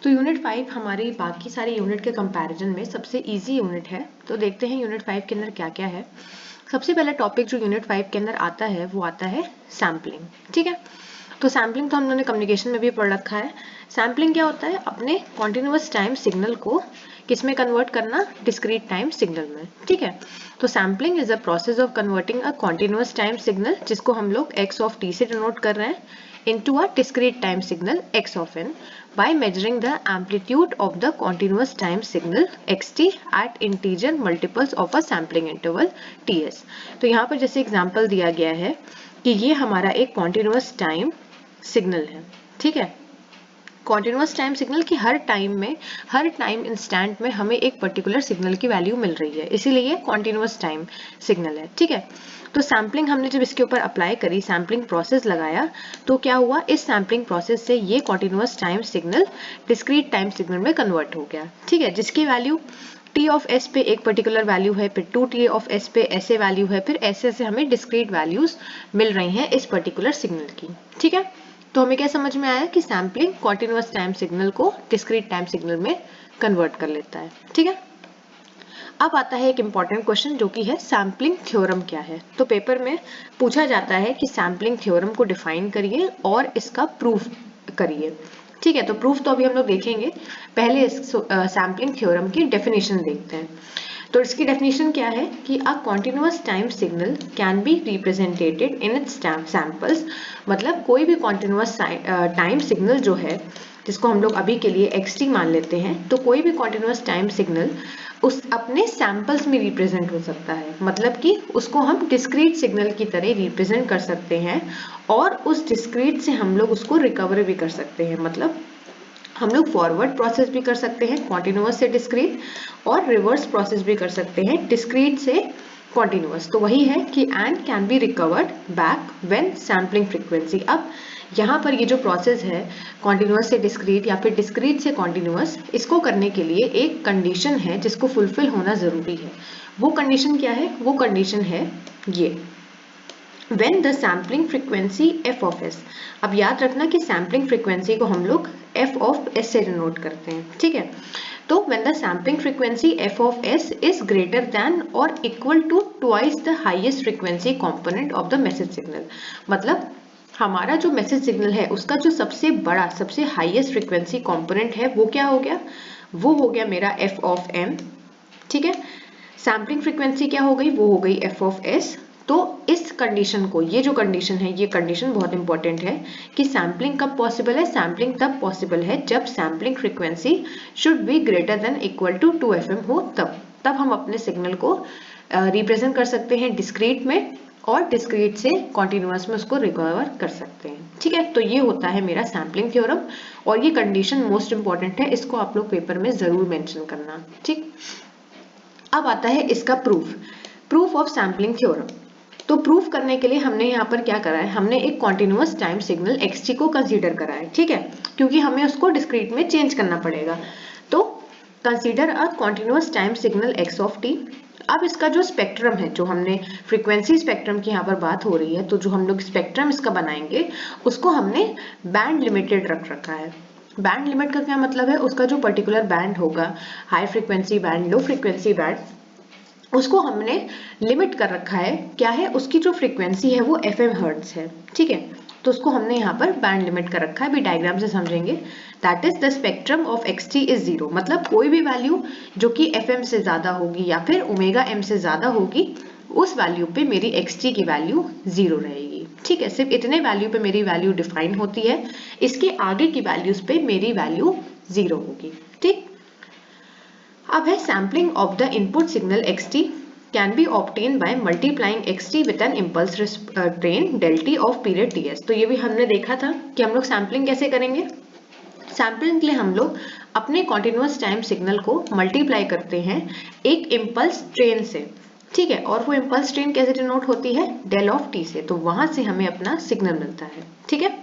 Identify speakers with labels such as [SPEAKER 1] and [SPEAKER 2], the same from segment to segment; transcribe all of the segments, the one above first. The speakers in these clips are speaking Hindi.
[SPEAKER 1] तो यूनिट 5 हमारी बाकी सारी यूनिट के कंपैरिजन में सबसे इजी यूनिट है। तो देखते हैं यूनिट 5 के अंदर क्या क्या है। सबसे पहला टॉपिक जो यूनिट 5 के अंदर आता है वो आता है सैम्पलिंग। ठीक है, तो सैम्पलिंग तो हम लोगों ने कम्युनिकेशन में भी पढ़ रखा है। सैम्पलिंग क्या होता है? अपने कॉन्टिन्यूअस टाइम सिग्नल को किस में कन्वर्ट करना? डिस्क्रीट टाइम सिग्नल में। ठीक है, तो sampling is a process of converting a continuous time signal, जिसको हम लोग x ऑफ t से डिनोट कर रहे हैं, into a discrete time signal x of n by measuring the amplitude of the continuous time signal xt at integer multiples of a sampling interval ts। तो यहाँ पर जैसे एग्जांपल दिया गया है कि ये हमारा एक continuous time signal है। ठीक है, कॉन्टिन्यूअस टाइम सिग्नल की हर टाइम इंस्टेंट में हमें एक पर्टिकुलर सिग्नल की वैल्यू मिल रही है, इसीलिए ये कॉन्टिन्यूअस टाइम सिग्नल है। ठीक है, तो सैम्पलिंग हमने जब इसके ऊपर अप्लाई करी, सैम्पलिंग प्रोसेस लगाया, तो क्या हुआ? इस सैम्पलिंग प्रोसेस से ये continuous time signal discrete time signal में कन्वर्ट हो गया। ठीक है, जिसकी वैल्यू t ऑफ s पे एक पर्टिकुलर वैल्यू है, फिर 2t ऑफ s पे ऐसे वैल्यू है, फिर ऐसे ऐसे हमें डिस्क्रीट वैल्यूज मिल रही हैं इस पर्टिकुलर सिग्नल की। ठीक है, तो हमें क्या समझ में आया कि सैम्पलिंग कॉन्टिन्यूअस टाइम सिग्नल को डिस्क्रीट टाइम सिग्नल में कन्वर्ट कर लेता है। ठीक है, अब आता है एक इंपॉर्टेंट क्वेश्चन जो कि है सैम्पलिंग थ्योरम क्या है। तो पेपर में पूछा जाता है कि सैम्पलिंग थ्योरम को डिफाइन करिए और इसका प्रूफ करिए। ठीक है, तो प्रूफ तो अभी हम लोग देखेंगे, पहले सैम्पलिंग थ्योरम की डेफिनेशन देखते हैं। तो इसकी डेफिनेशन क्या है कि a continuous time signal can be represented in its samples, मतलब कोई भी कॉन्टिन्यूअस टाइम सिग्नल जो है, जिसको हम लोग अभी के लिए xt मान लेते हैं, तो कोई भी कॉन्टिन्यूअस टाइम सिग्नल उस अपने सैंपल्स में रिप्रेजेंट हो सकता है, मतलब कि उसको हम डिस्क्रीट सिग्नल की तरह रिप्रेजेंट कर सकते हैं और उस डिस्क्रीट से हम लोग उसको रिकवर भी कर सकते हैं। मतलब हम लोग फॉरवर्ड प्रोसेस भी कर सकते हैं कॉन्टिन्यूअस से डिस्क्रीट, और रिवर्स प्रोसेस भी कर सकते हैं डिस्क्रीट से कॉन्टिन्यूअस। तो वही है कि and can be recovered back when sampling frequency. अब यहाँ पर ये जो प्रोसेस है कॉन्टिन्यूअस से डिस्क्रीट या फिर डिस्क्रीट से कॉन्टिन्यूअस, इसको करने के लिए एक कंडीशन है जिसको फुलफिल होना जरूरी है। वो कंडीशन क्या है? वो कंडीशन है ये, when the sampling frequency f of s। अब याद रखना कि सैम्पलिंग फ्रीक्वेंसी को हम लोग f of s से डिनोट करते हैं। ठीक है, तो when the sampling frequency f of s is greater than or equal to twice the highest frequency component of the message signal, मतलब हमारा जो मैसेज सिग्नल है उसका जो सबसे बड़ा, सबसे हाईएस्ट फ्रीक्वेंसी कंपोनेंट है, वो क्या हो गया? वो हो गया मेरा f of m। ठीक है, सैम्पलिंग फ्रीक्वेंसी क्या हो गई? वो हो गई f of s। तो इस कंडीशन को, ये जो कंडीशन है, ये कंडीशन बहुत इंपॉर्टेंट है कि सैम्पलिंग कब पॉसिबल है? सैम्पलिंग तब पॉसिबल है जब sampling frequency should be greater than equal to 2fm हो, तब हम अपने सिग्नल को रिप्रेजेंट कर सकते हैं डिस्क्रीट में, और डिस्क्रीट से कॉन्टिन्यूअस में उसको रिकवर कर सकते हैं। ठीक है, तो ये होता है मेरा सैम्पलिंग थ्योरम, और ये कंडीशन मोस्ट इंपॉर्टेंट है, इसको आप लोग पेपर में जरूर मेंशन करना। ठीक, अब आता है इसका प्रूफ ऑफ सैम्पलिंग थ्योरम। तो प्रूफ करने के लिए हमने यहाँ पर क्या करा है? हमने एक कॉन्टिन्यूअस टाइम सिग्नल xt को कंसीडर करा है। ठीक है, क्योंकि हमें उसको डिस्क्रीट में चेंज करना पड़ेगा। तो consider a continuous time signal x of t। अब इसका जो स्पेक्ट्रम है, जो हमने फ्रीक्वेंसी स्पेक्ट्रम की यहाँ पर बात हो रही है, तो जो हम लोग स्पेक्ट्रम इसका बनाएंगे उसको हमने बैंड लिमिटेड रख रखा है। बैंड लिमिट का क्या मतलब है? उसका जो पर्टिकुलर बैंड होगा, high frequency band, low frequency band, उसको हमने लिमिट कर रखा है। क्या है? उसकी जो फ्रीक्वेंसी है वो FM हर्ट्ज है। ठीक है, तो उसको हमने यहाँ पर बैंड लिमिट कर रखा है, भी डायग्राम से समझेंगे। That is the spectrum of xt is 0, मतलब कोई भी वैल्यू जो कि FM से ज्यादा होगी या फिर ओमेगा m से ज्यादा होगी, उस वैल्यू पे मेरी xt की वैल्यू 0 रहेगी। ठीक है, सिर्फ इतने वैल्यू पे मेरी वैल्यू डिफाइन होती है, इसके आगे की वैल्यूज पे मेरी वैल्यू 0 होगी। ठीक, अब है sampling of the input signal xt can be obtain by multiplying xt with an impulse train del t of period ts। तो ये भी हमने देखा था कि हम लोग सैम्पलिंग कैसे करेंगे। सैम्पलिंग के लिए हम लोग अपने कॉन्टिन्यूअस टाइम सिग्नल को मल्टीप्लाई करते हैं एक इम्पल्स ट्रेन से। ठीक है, और वो इम्पल्स ट्रेन कैसे डिनोट होती है? डेल ऑफ t से। तो वहां से हमें अपना सिग्नल मिलता है। ठीक है,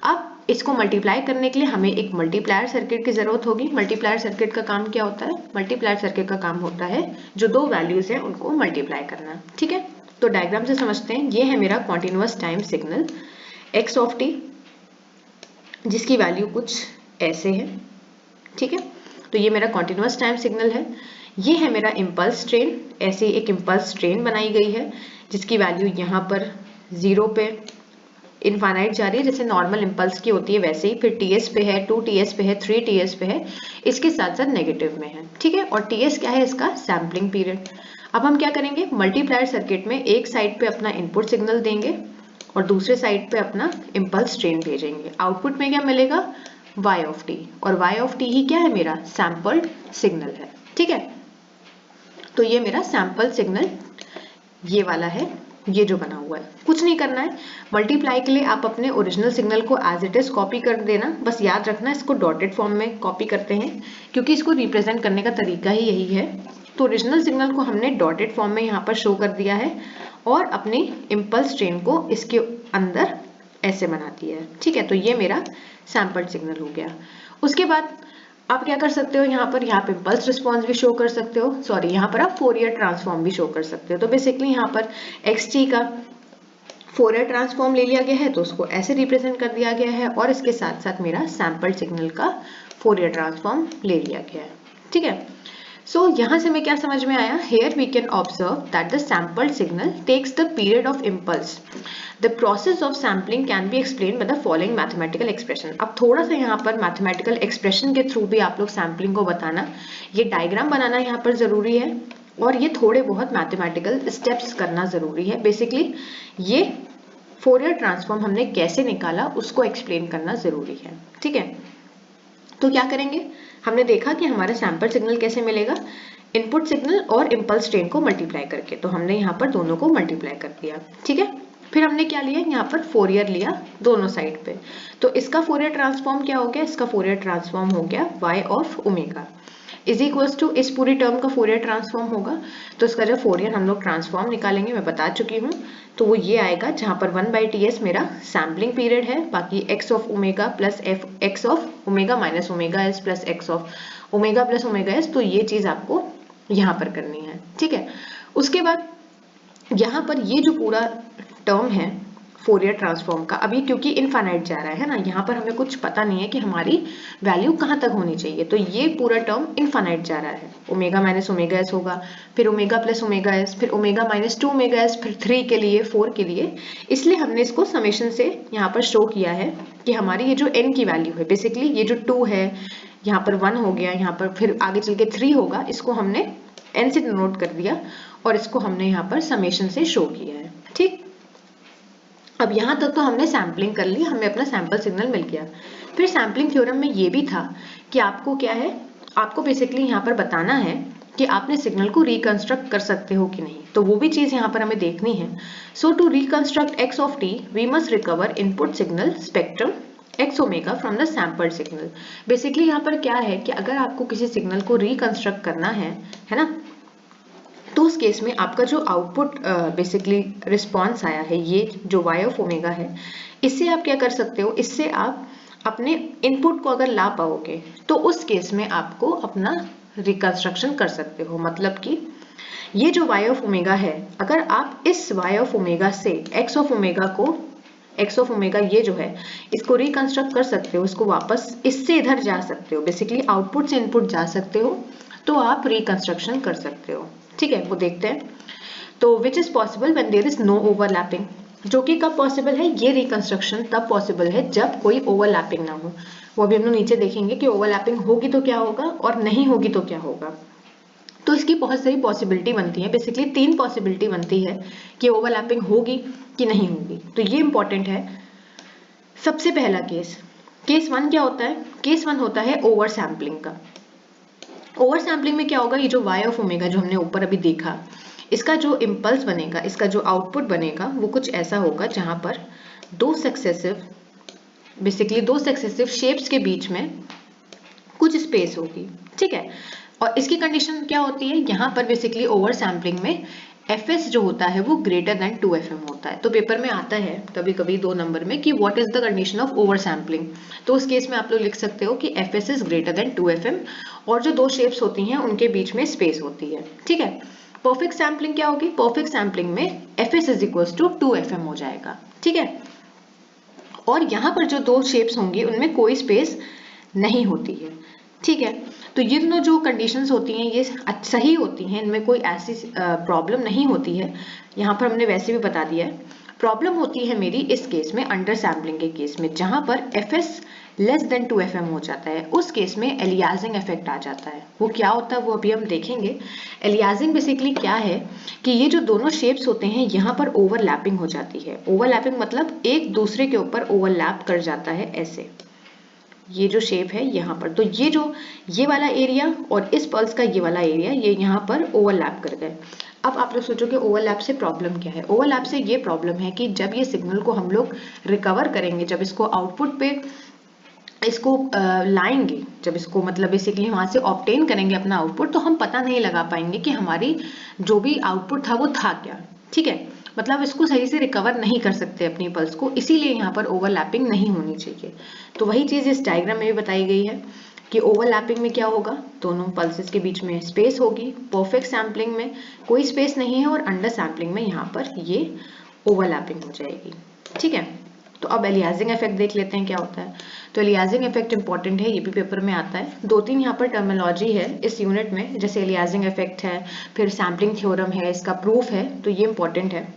[SPEAKER 1] अब इसको मल्टीप्लाई करने के लिए हमें एक मल्टीप्लायर सर्किट की जरूरत होगी। मल्टीप्लायर सर्किट का काम क्या होता है? मल्टीप्लायर सर्किट का काम होता है जो दो वैल्यूज हैं उनको मल्टीप्लाई करना। ठीक है, तो डायग्राम से समझते हैं। ये है मेरा continuous time signal x of t, जिसकी वैल्यू कुछ ऐसे है। ठीक है, तो ये मेरा कॉन्टिन्यूअस टाइम सिग्नल है। ये है मेरा इम्पल्स ट्रेन, ऐसे एक इम्पल्स ट्रेन बनाई गई है जिसकी वैल्यू यहाँ पर 0 पे इनफाइनाइट जा रही है, जैसे नॉर्मल इम्पल्स की होती है वैसे ही, फिर टीएस पे है, 2 टीएस पे है, 3 टीएस पे है, इसके साथ साथ नेगेटिव में है। ठीक है, और टीएस क्या है इसका? Sampling period. अब हम क्या करेंगे, मल्टीप्लायर सर्किट में एक साइड पे अपना इनपुट सिग्नल देंगे और दूसरे साइड पे अपना इम्पल्स ट्रेन भेजेंगे। आउटपुट में क्या मिलेगा? y ऑफ टी, और y ऑफ टी ही क्या है? मेरा सैंपल्ड सिग्नल है। ठीक है, तो ये मेरा सैंपल सिग्नल ये वाला है, ये जो बना हुआ है। कुछ नहीं करना है, मल्टीप्लाई के लिए आप अपने ओरिजिनल सिग्नल को एज इट इज कॉपी कर देना। बस याद रखना इसको डॉटेड फॉर्म में कॉपी करते हैं क्योंकि इसको रिप्रेजेंट करने का तरीका ही यही है। तो ओरिजिनल सिग्नल को हमने डॉटेड फॉर्म में यहाँ पर शो कर दिया है और अपनी इम्पल्स ट्रेन को इसके अंदर ऐसे बना दिया है। ठीक है, तो ये मेरा सैंपल्ड सिग्नल हो गया। उसके बाद आप क्या कर सकते हो, यहाँ पर इम्पल्स रिस्पॉन्स भी शो कर सकते हो, सॉरी यहाँ पर आप फोरियर ट्रांसफॉर्म भी शो कर सकते हो। तो बेसिकली यहाँ पर xt का फोरियर ट्रांसफॉर्म ले लिया गया है तो उसको ऐसे रिप्रेजेंट कर दिया गया है और इसके साथ साथ मेरा सैंपल्ड सिग्नल का फोरियर ट्रांसफॉर्म ले लिया गया है। ठीक है, सो यहाँ से मैं क्या समझ में आया, here we can observe that the sampled signal takes the period of impulse. The process of sampling can be explain by the following mathematical expression. अब थोड़ा सा यहाँ पर मैथमेटिकल एक्सप्रेशन के थ्रू भी आप लोग सैम्पलिंग को बताना, ये डायग्राम बनाना यहाँ पर जरूरी है और ये थोड़े बहुत मैथमेटिकल स्टेप्स करना जरूरी है। बेसिकली ये फोरियर ट्रांसफॉर्म हमने कैसे निकाला उसको एक्सप्लेन करना जरूरी है। ठीक है, तो क्या करेंगे, हमने देखा कि हमारा सैंपल सिग्नल कैसे मिलेगा, इनपुट सिग्नल और इम्पल्स ट्रेन को मल्टीप्लाई करके। तो हमने यहाँ पर दोनों को मल्टीप्लाई कर दिया। ठीक है, फिर हमने क्या लिया, यहाँ पर फोरियर लिया दोनों साइड पे। तो इसका फोरियर ट्रांसफॉर्म क्या हो गया, इसका फोरियर ट्रांसफॉर्म हो गया y of omega is equals to इस पूरी टर्म का फोरियर ट्रांसफॉर्म होगा। तो इसका जो फोरियर हम लोग ट्रांसफॉर्म निकालेंगे, मैं बता चुकी हूँ, तो वो ये आएगा जहाँ पर 1/ts मेरा सैम्पलिंग पीरियड है, बाकी x of omega plus x of omega minus omega S plus x of omega plus omega S. तो ये चीज आपको यहाँ पर करनी है। ठीक है, उसके बाद यहाँ पर ये जो पूरा टर्म है फोरियर ट्रांसफॉर्म का, अभी क्योंकि इनफाइनाइट जा रहा है ना, यहाँ पर हमें कुछ पता नहीं है कि हमारी वैल्यू कहाँ तक होनी चाहिए, तो ये पूरा टर्म इनफाइनाइट जा रहा है। ओमेगा माइनस ओमेगा एस होगा, फिर ओमेगा प्लस ओमेगा एस, फिर ओमेगा माइनस 2 ओमेगा एस, फिर 3 के लिए, 4 के लिए। इसलिए हमने इसको समेशन से यहाँ पर शो किया है कि हमारी ये जो n की वैल्यू है, बेसिकली ये जो 2 है, यहाँ पर 1 हो गया, यहाँ पर फिर आगे चल के 3 होगा, इसको हमने n से डिनोट कर दिया और इसको हमने यहाँ पर समेशन से शो किया है। ठीक, अब यहाँ तक तो हमने सैम्पलिंग कर ली, हमें अपना सैंपल सिग्नल मिल गया। फिर सैम्पलिंग थ्योरम में ये भी था कि आपको क्या है, आपको बेसिकली यहाँ पर बताना है कि आपने सिग्नल को रिकंस्ट्रक्ट कर सकते हो कि नहीं, तो वो भी चीज यहाँ पर हमें देखनी है। So to reconstruct x of t we must recover input signal spectrum x omega from the sampled signal. Basically यहाँ पर क्या है कि अगर आपको किसी सिग्नल को रिकंस्ट्रक्ट करना है ना, तो उस केस में आपका जो आउटपुट बेसिकली रिस्पॉन्स आया है, ये जो y ऑफ ओमेगा है, इससे आप क्या कर सकते हो, इससे आप अपने इनपुट को अगर ला पाओगे तो उस केस में आपको अपना रिकंस्ट्रक्शन कर सकते हो। मतलब कि ये जो y ऑफ ओमेगा है, अगर आप इस y ऑफ ओमेगा से x ऑफ ओमेगा को, x ऑफ ओमेगा ये जो है, इसको रिकंस्ट्रक्ट कर सकते हो, इसको वापस इससे इधर जा सकते हो, बेसिकली आउटपुट से इनपुट जा सकते हो, तो आप रिकंस्ट्रक्शन कर सकते हो। ठीक है, वो देखते हैं। तो which is possible when there is no overlapping, जो कि कब पॉसिबल है, ये रिकंस्ट्रक्शन तब पॉसिबल है जब कोई ओवरलैपिंग ना हो। वो अभी हम लोग नीचे देखेंगे कि ओवरलैपिंग होगी तो क्या होगा और नहीं होगी तो क्या होगा। तो इसकी बहुत सारी पॉसिबिलिटी बनती है, बेसिकली 3 पॉसिबिलिटी बनती है कि ओवरलैपिंग होगी कि नहीं होगी। तो ये इंपॉर्टेंट है। सबसे पहला केस 1 क्या होता है, केस 1 होता है ओवर सैम्पलिंग का। ओवर सैम्पलिंग में क्या होगा, ये जो y ऑफ ओमेगा जो हमने ऊपर अभी देखा, इसका जो इम्पल्स बनेगा, इसका जो आउटपुट बनेगा, वो कुछ ऐसा होगा जहां पर दो सक्सेसिव शेप्स के बीच में कुछ स्पेस होगी। ठीक है, और इसकी कंडीशन क्या होती है, यहाँ पर बेसिकली ओवर सैम्पलिंग में fs जो होता है वो ग्रेटर देन 2fm होता है। तो पेपर में आता है कभी कभी 2 नंबर में कि what is the condition of over sampling, तो उस केस में आप लोग लिख सकते हो कि fs is greater than 2fm और जो दो शेप्स होती हैं उनके बीच में स्पेस होती है। ठीक है, परफेक्ट सैम्पलिंग क्या होगी, परफेक्ट सैम्पलिंग में fs is equals to 2fm हो जाएगा। ठीक है, और यहाँ पर जो दो शेप्स होंगी उनमें कोई स्पेस नहीं होती है। ठीक है, तो ये दोनों जो कंडीशंस होती हैं ये सही होती हैं, इनमें कोई ऐसी प्रॉब्लम नहीं होती है। यहाँ पर हमने वैसे भी बता दिया है। प्रॉब्लम होती है मेरी इस केस में, अंडर सैम्पलिंग के केस में, जहां पर fs लेस देन 2fm हो जाता है, उस केस में एलियासिंग इफेक्ट आ जाता है। वो क्या होता है वो अभी हम देखेंगे। एलियासिंग बेसिकली क्या है कि ये जो दोनों शेप्स होते हैं यहाँ पर ओवरलैपिंग हो जाती है। ओवरलैपिंग मतलब एक दूसरे के ऊपर ओवरलैप कर जाता है ऐसे, ये जो शेप है यहाँ पर, तो ये वाला एरिया और इस पल्स का ये वाला एरिया ये यहाँ पर ओवरलैप कर गए। अब आप लोग सोचोगे ओवरलैप से प्रॉब्लम क्या है। ओवरलैप से ये प्रॉब्लम है कि जब ये सिग्नल को हम लोग रिकवर करेंगे, जब इसको आउटपुट पे इसको लाएंगे, जब इसको मतलब बेसिकली वहां से ऑब्टेन करेंगे अपना आउटपुट, तो हम पता नहीं लगा पाएंगे कि हमारी जो भी आउटपुट था वो था क्या। ठीक है, मतलब इसको सही से रिकवर नहीं कर सकते अपनी पल्स को, इसीलिए यहाँ पर ओवरलैपिंग नहीं होनी चाहिए। तो वही चीज इस डायग्राम में भी बताई गई है कि ओवरलैपिंग में क्या होगा, दोनों पल्सेस के बीच में स्पेस होगी। परफेक्ट सैम्पलिंग में कोई स्पेस नहीं है और अंडर सैम्पलिंग में यहाँ पर ये ओवरलैपिंग हो जाएगी। ठीक है, तो अब एलियासिंग इफेक्ट देख लेते हैं क्या होता है। तो एलियासिंग इफेक्ट इंपॉर्टेंट है, ये भी पेपर में आता है। दो तीन यहाँ पर टर्मिनोलॉजी है इस यूनिट में, जैसे एलियासिंग इफेक्ट है, फिर सैम्पलिंग थ्योरम है, इसका प्रूफ है, तो ये इंपॉर्टेंट है।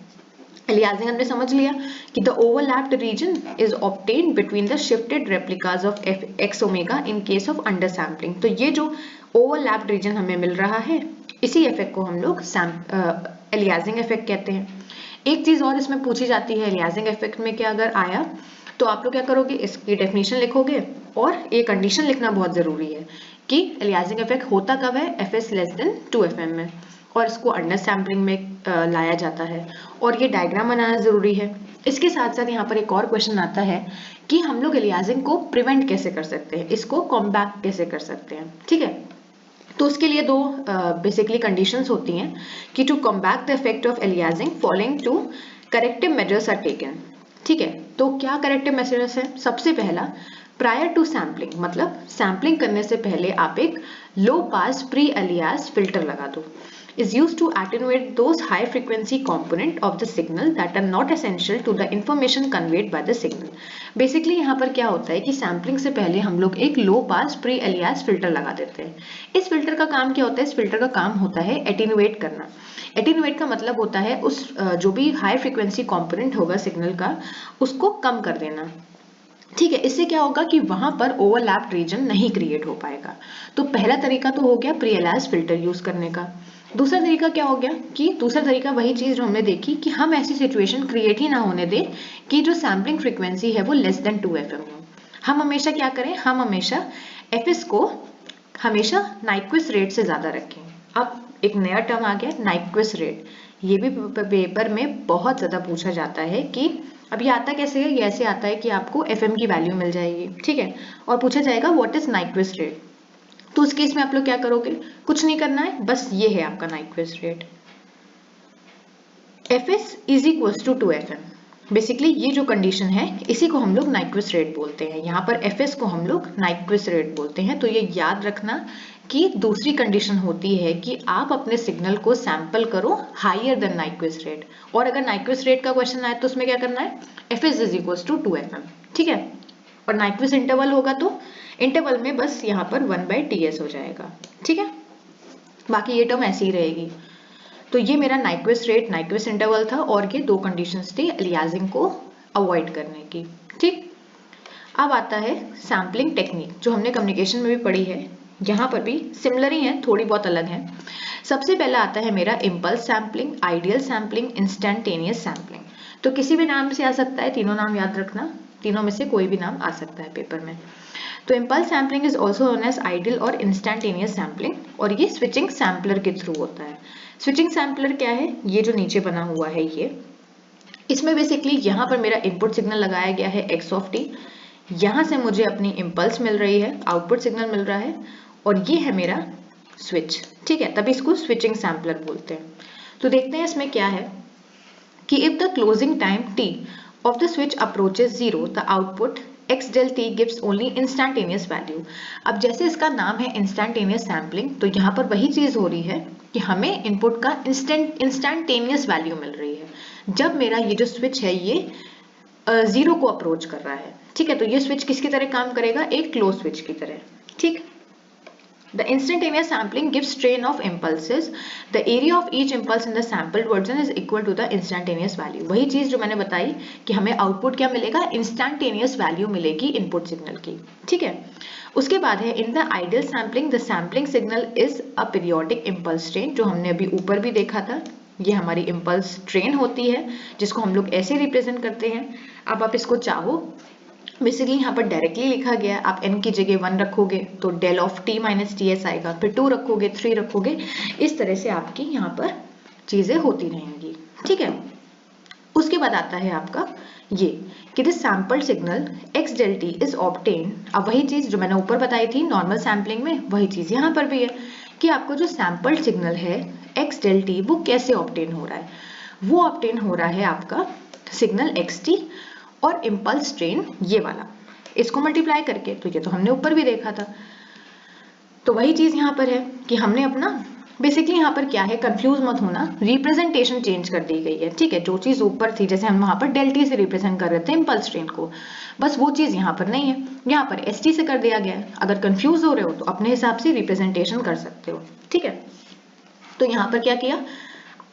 [SPEAKER 1] एलियासिंग हमने समझ लिया कि the overlapped region is obtained between the shifted replicas of X omega in case of under sampling. तो ये जो ओवरलैप्ड रीजन हमें मिल रहा है, इसी इफेक्ट को हम लोग एलियासिंग इफेक्ट कहते हैं। एक चीज और इसमें पूछी जाती है एलियासिंग इफेक्ट में, क्या अगर आया तो आप लोग क्या करोगे, इसकी डेफिनेशन लिखोगे और एक कंडीशन लिखना बहुत जरूरी है कि एलियासिंग इफेक्ट होता कब है, fs लेस देन 2fm में, और इसको अंडर सैम्पलिंग में लाया जाता है, और ये डायग्राम बनाना जरूरी है। इसके साथ साथ यहाँ पर एक और क्वेश्चन आता है कि हम लोग एलियासिंग को प्रिवेंट कैसे कर सकते हैं, इसको कॉम्बैट कैसे कर सकते हैं। ठीक है, तो उसके लिए दो बेसिकली कंडीशंस होती हैं कि to combat the effect of aliasing following two corrective measures are taken. ठीक है, तो क्या करेक्टिव मेजर्स है, सबसे पहला प्रायर टू सैम्पलिंग, मतलब सैम्पलिंग करने से पहले आप एक low pass pre alias filter लगा दो, is used to attenuate those high frequency component of the signal that are not essential to the information conveyed by the signal। Basically यहाँ पर क्या होता है कि सैम्पलिंग से पहले हम लोग एक low pass pre alias filter लगा देते हैं। इस फिल्टर का काम क्या होता है, इस फिल्टर का काम होता है एटीन्यूएट करना। एटीन्यूएट का मतलब होता है उस जो भी हाई फ्रीक्वेंसी कॉम्पोनेंट होगा सिग्नल का, उसको कम कर देना। ठीक है, इससे क्या होगा कि वहां पर ओवरलैप रीजन नहीं क्रिएट हो पाएगा। तो पहला तरीका तो हो गया प्री एलियास फिल्टर यूज करने का। दूसरा तरीका क्या हो गया कि दूसरा तरीका वही चीज जो हमने देखी कि हम ऐसी सिचुएशन क्रिएट ही ना होने दें कि जो सैम्पलिंग फ्रीक्वेंसी है वो लेस देन 2fm हो। हम हमेशा क्या करें, हम हमेशा fs को हमेशा नाइक्विस्ट रेट से ज्यादा रखें। अब एक नया टर्म आ गया नाइक्विस्ट रेट, ये भी पेपर में बहुत ज्यादा पूछा जाता है कि अब ये आता कैसे है, ये ऐसे आता है कि आपको fm की वैल्यू मिल जाएगी। ठीक है, और पूछा जाएगा व्हाट इज नाइक्विस्ट रेट। तो उस केस में आप लोग क्या करोगे, कुछ नहीं करना है, बस ये है आपका Nyquist rate, fs is equals to 2fm। Basically ये जो कंडीशन है इसी को हम लोग नाइक्विस्ट रेट बोलते हैं। यहाँ पर fs को हम लोग नाइक्विस्ट रेट बोलते हैं। तो ये याद रखना कि दूसरी कंडीशन होती है कि आप अपने सिग्नल को सैंपल करो हायर देन नाइक्विस्ट रेट, और अगर नाइक्विस्ट रेट का क्वेश्चन आए तो उसमें क्या करना है, fs is equals to 2fm। ठीक है, और नाइक्विस्ट इंटरवल होगा तो इंटरवल में बस यहाँ पर 1/ts हो जाएगा। ठीक है, बाकी ये टर्म ऐसी ही रहेगी। तो ये मेरा नाइक्विस्ट रेट नाइक्विस्ट इंटरवल था, और ये दो कंडीशंस थी एलियासिंग को अवॉइड करने की। ठीक, अब आता है सैम्पलिंग टेक्निक, जो हमने कम्युनिकेशन में भी पढ़ी है, यहाँ पर भी सिमिलर ही है, थोड़ी बहुत अलग है। सबसे पहला आता है मेरा impulse sampling, ideal sampling, instantaneous sampling. तो किसी भी नाम से आ सकता है, तीनों नाम याद रखना, तीनों में से कोई भी नाम आ सकता है पेपर में। तो impulse sampling is also known as ideal और इंस्टेंटेनियस सैम्पलिंग, और ये स्विचिंग सैम्पलर के थ्रू होता है। स्विचिंग सैम्पलर क्या है, ये जो नीचे बना हुआ है ये, इसमें बेसिकली यहाँ पर मेरा इनपुट सिग्नल लगाया गया है x ऑफ t, यहाँ से मुझे अपनी इम्पल्स मिल रही है, आउटपुट सिग्नल मिल रहा है, और ये है मेरा स्विच। ठीक है, तभी इसको स्विचिंग सैम्पलर बोलते हैं। तो देखते हैं इसमें क्या है कि if the closing time t of the switch approaches 0, the output x del t gives only instantaneous value। अब जैसे इसका नाम है इंस्टेंटेनियस सैम्पलिंग, तो यहाँ पर वही चीज हो रही है कि हमें इनपुट का इंस्टेंटेनियस वैल्यू मिल रही है जब मेरा ये जो स्विच है ये 0 को अप्रोच कर रहा है। ठीक है, तो ये स्विच किसकी तरह काम करेगा, एक क्लोज स्विच की तरह। ठीक, The instantaneous sampling gives train of impulses. The area of each impulse in the sampled version is equal to the instantaneous value. वही चीज जो मैंने बताई कि हमें आउटपुट क्या मिलेगा, इंस्टैंटेनियस वैल्यू मिलेगी इनपुट सिग्नल की, ठीक है। उसके बाद है in the ideal sampling the sampling signal is a periodic impulse train, जो हमने अभी ऊपर भी देखा था। ये हमारी इम्पल्स ट्रेन होती है जिसको हम लोग ऐसे रिप्रेजेंट करते हैं। अब आप इसको चाहो, बेसिकली यहाँ पर डायरेक्टली लिखा गया है, आप n की जगह 1 रखोगे तो del of t minus T S आएगा, फिर 2 रखोगे 3 रखोगे, इस तरह से आपकी यहाँ पर चीजें होती रहेंगी, ठीक है। उसके बाद आता है आपका ये कि this sample signal x del t is obtain. अब वही चीज जो मैंने ऊपर बताई थी नॉर्मल सैम्पलिंग में, वही चीज यहाँ पर भी है कि आपको जो सैम्पल सिग्नल है x del t वो कैसे ऑब्टेन हो रहा है। वो ऑब्टेन हो रहा है आपका सिग्नल xt और इम्पल्स ट्रेन ये वाला, इसको मल्टीप्लाई करके। तो ये तो हमने ऊपर भी देखा था, तो वही चीज यहाँ पर है कि हमने अपना बेसिकली यहाँ पर क्या है, कंफ्यूज मत होना, रिप्रेजेंटेशन चेंज कर दी गई है, ठीक है। जो चीज ऊपर थी, जैसे हम वहां पर डेल टी से रिप्रेजेंट कर रहे थे इम्पल्स ट्रेन को, बस वो चीज यहाँ पर नहीं है, यहाँ पर एस टी से कर दिया गया है। अगर कंफ्यूज हो रहे हो तो अपने हिसाब से रिप्रेजेंटेशन कर सकते हो, ठीक है। तो यहाँ पर क्या किया,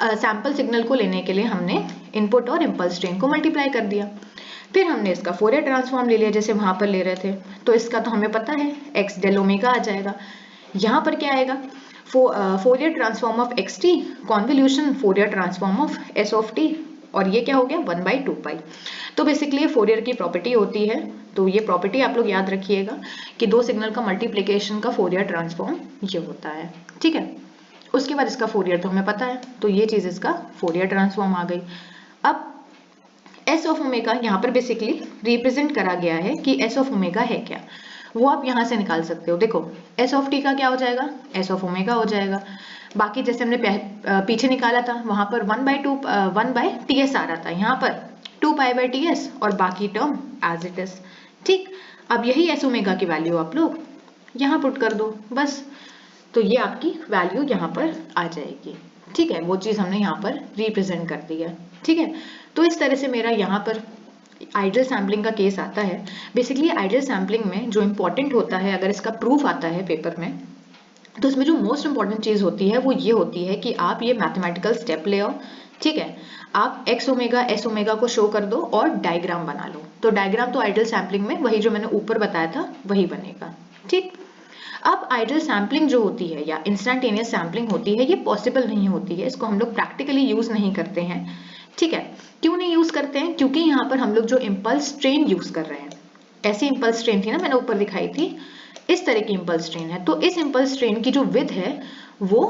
[SPEAKER 1] सैंपल सिग्नल को लेने के लिए हमने इनपुट और इम्पल्स ट्रेन को मल्टीप्लाई कर दिया। फिर हमने इसका फोरियर ट्रांसफॉर्म ले लिया जैसे वहां पर ले रहे थे, तो इसका तो हमें पता है x डेल ओमेगा आ जाएगा। यहाँ पर क्या आएगा, Fourier transform of x T convolution Fourier transform of S of T, और ये क्या हो गया 1/2 पाई। तो बेसिकली ये फोरियर की प्रॉपर्टी होती है, तो ये प्रॉपर्टी आप लोग याद रखिएगा कि दो सिग्नल का मल्टीप्लीकेशन का फोरियर ट्रांसफॉर्म ये होता है, ठीक है। उसके बाद इसका फोरियर तो हमें पता है, तो ये चीज इसका फोरियर ट्रांसफॉर्म आ गई। अब एस ऑफ ओमेगा यहाँ पर बेसिकली रिप्रेजेंट करा गया है कि एस ऑफ ओमेगा है क्या, वो आप यहाँ से निकाल सकते हो। देखो एस ऑफ टी का क्या हो जाएगा, एस ऑफ ओमेगा हो जाएगा। बाकी जैसे हमने पीछे निकाला था वहां पर 1/2 आ रहा था, यहाँ पर 2 पाई/ts और बाकी टर्म एज इट इज, ठीक। अब यही एस ओमेगा की वैल्यू आप लोग यहाँ पुट कर दो बस, तो ये आपकी वैल्यू यहाँ पर आ जाएगी, ठीक है। वो चीज हमने यहाँ पर रिप्रेजेंट कर दी है, ठीक है। तो इस तरह से मेरा यहाँ पर आइडियल सैम्पलिंग का केस आता है। बेसिकली आइडियल सैम्पलिंग में जो इम्पोर्टेंट होता है, अगर इसका प्रूफ आता है पेपर में, तो उसमें जो मोस्ट इंपॉर्टेंट चीज होती है वो ये होती है कि आप ये मैथमेटिकल स्टेप ले आओ, ठीक है। आप एक्स ओमेगा एस ओमेगा को शो कर दो और डायग्राम बना लो। तो डायग्राम तो आइडियल सैम्पलिंग में वही जो मैंने ऊपर बताया था वही बनेगा, ठीक। अब आइडियल सैम्पलिंग जो होती है या इंस्टेंटेनियस सैम्पलिंग होती है, ये पॉसिबल नहीं होती है, इसको हम लोग प्रैक्टिकली यूज नहीं करते हैं, ठीक है। क्यों नहीं यूज करते हैं, क्योंकि यहाँ पर हम लोग जो इम्पल्स ट्रेन यूज कर रहे हैं, ऐसी इम्पल्स ट्रेन थी ना मैंने ऊपर दिखाई थी, इस तरह की इम्पल्स ट्रेन है। तो इस इम्पल्स ट्रेन की जो विड्थ है वो